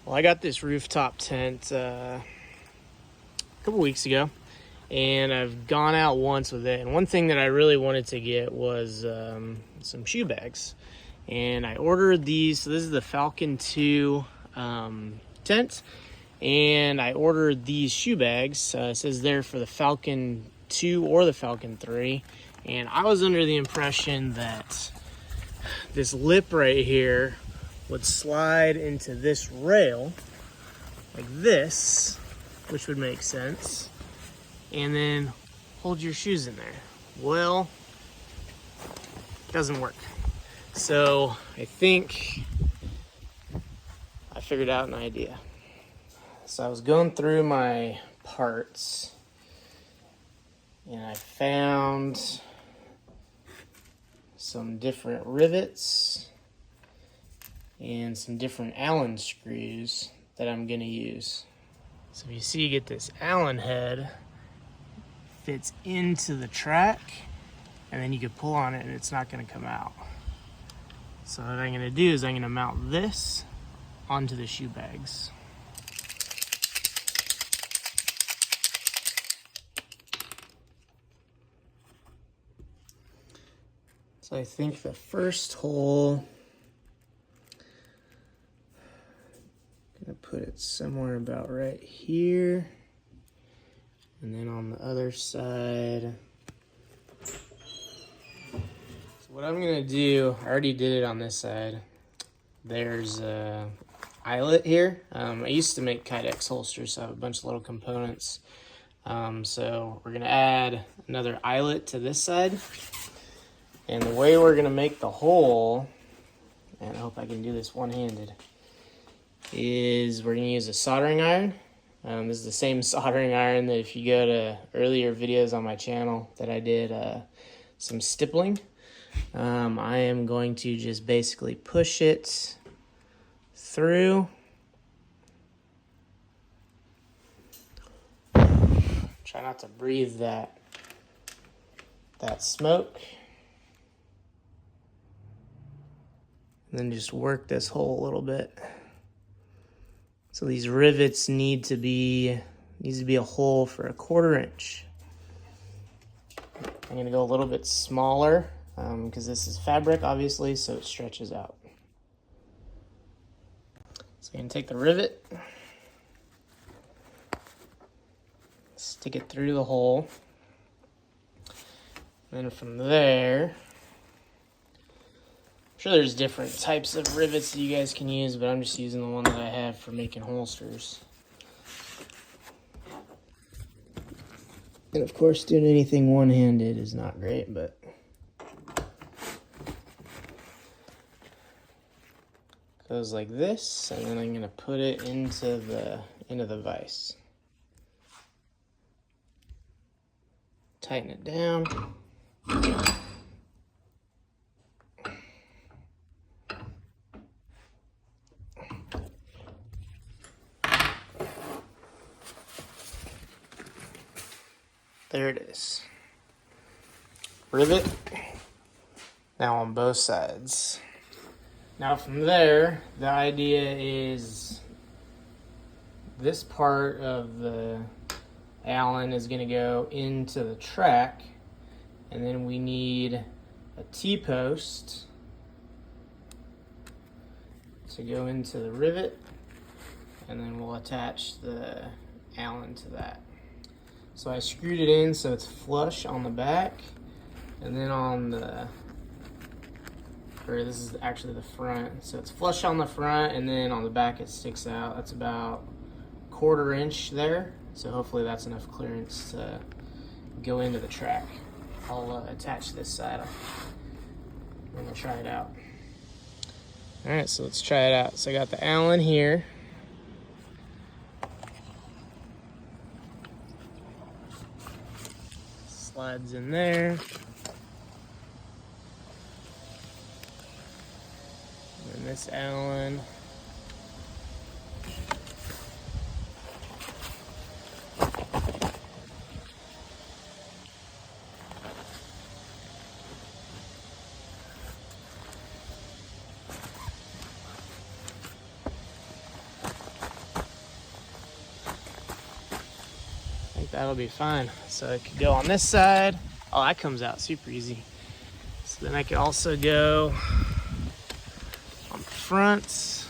Well, I got this rooftop tent a couple weeks ago, and I've gone out once with it. And one thing that I really wanted to get was some shoe bags. And I ordered these. So this is the Falcon 2 tent. And I ordered these shoe bags. It says there for the Falcon 2 or the Falcon 3. And I was under the impression that this lip right here would slide into this rail like this, which would make sense, and then hold your shoes in there. Well, it doesn't work. So I think I figured out an idea. So I was going through my parts and I found some different rivets and some different Allen screws that I'm gonna use. So if you see, you get this Allen head, fits into the track, and then you can pull on it and it's not gonna come out. So what I'm gonna do is I'm gonna mount this onto the shoe bags. So I think the first hole, gonna put it somewhere about right here, and then on the other side. So what I'm gonna do, I already did it on this side. There's a eyelet here. I used to make Kydex holsters, so I have a bunch of little components. So we're gonna add another eyelet to this side. And the way we're gonna make the hole, and I hope I can do this one-handed, is we're gonna use a soldering iron. This is the same soldering iron that if you go to earlier videos on my channel that I did some stippling. I am going to just basically push it through. Try not to breathe that smoke. And then just work this hole a little bit. So these rivets needs to be a hole for 1/4 inch. I'm gonna go a little bit smaller because this is fabric, obviously, so it stretches out. So I'm gonna take the rivet, stick it through the hole, and then from there, I'm sure there's different types of rivets that you guys can use, but I'm just using the one that I have for making holsters. And of course, doing anything one-handed is not great, but goes like this, and then I'm gonna put it into the vise. Tighten it down. There it is. Rivet. Now on both sides. Now from there, the idea is this part of the Allen is going to go into the track, and then we need a T-post to go into the rivet, and then we'll attach the Allen to that. So I screwed it in so it's flush on the back, and then on the, or this is actually the front. So it's flush on the front, and then on the back it sticks out. That's about 1/4 inch there. So hopefully that's enough clearance to go into the track. I'll attach this side. I'm gonna try it out. All right, so let's try it out. So I got the Allen here. Slides in there. And this Allen. think that'll be fine. So it could go on this side. Oh, that comes out super easy. So then I could also go on the front.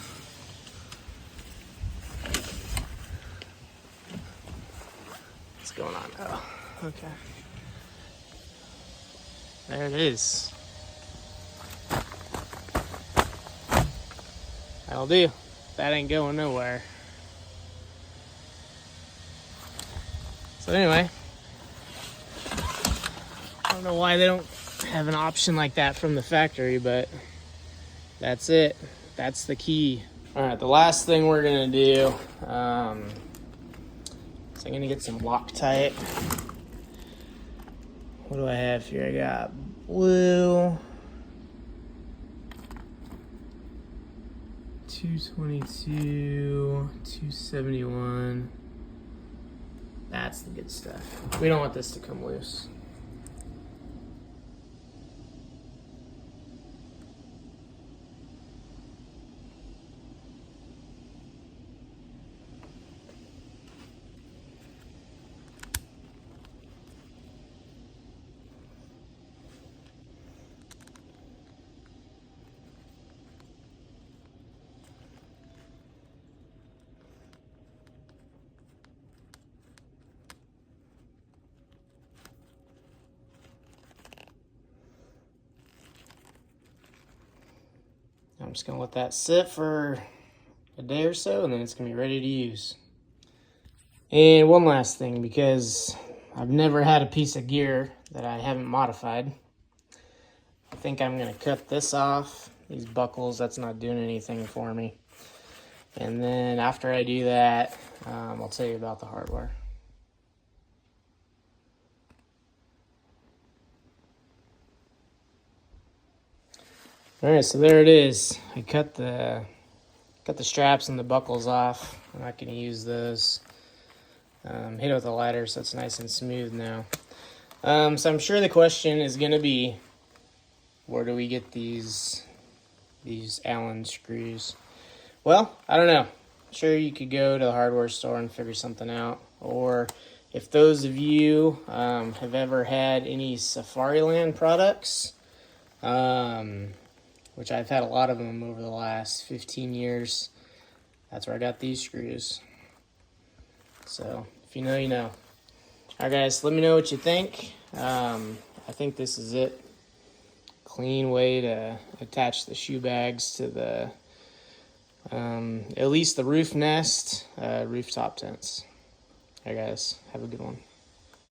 What's going on? Oh, okay. There it is. That'll do. That ain't going nowhere. So anyway, I don't know why they don't have an option like that from the factory, but that's it. That's the key. All right, the last thing we're gonna do, so I'm gonna get some Loctite. What do I have here? I got blue, 222, 271. That's the good stuff. We don't want this to come loose. I'm just gonna let that sit for a day or so, and then it's gonna be ready to use. And one last thing, because I've never had a piece of gear that I haven't modified, I think I'm gonna cut this off. These buckles, that's not doing anything for me. And then after I do that, I'll tell you about the hardware. All right, so there it is. I cut the straps and the buckles off. I'm not going to use those. Hit it with a lighter so it's nice and smooth now. So I'm sure the question is going to be, where do we get these Allen screws? Well, I don't know. Sure, you could go to the hardware store and figure something out. Or if those of you have ever had any Safariland products, which I've had a lot of them over the last 15 years. That's where I got these screws. So, if you know, you know. Alright guys, let me know what you think. I think this is it. Clean way to attach the shoe bags to the, at least the Roofnest rooftop tents. Alright guys, have a good one.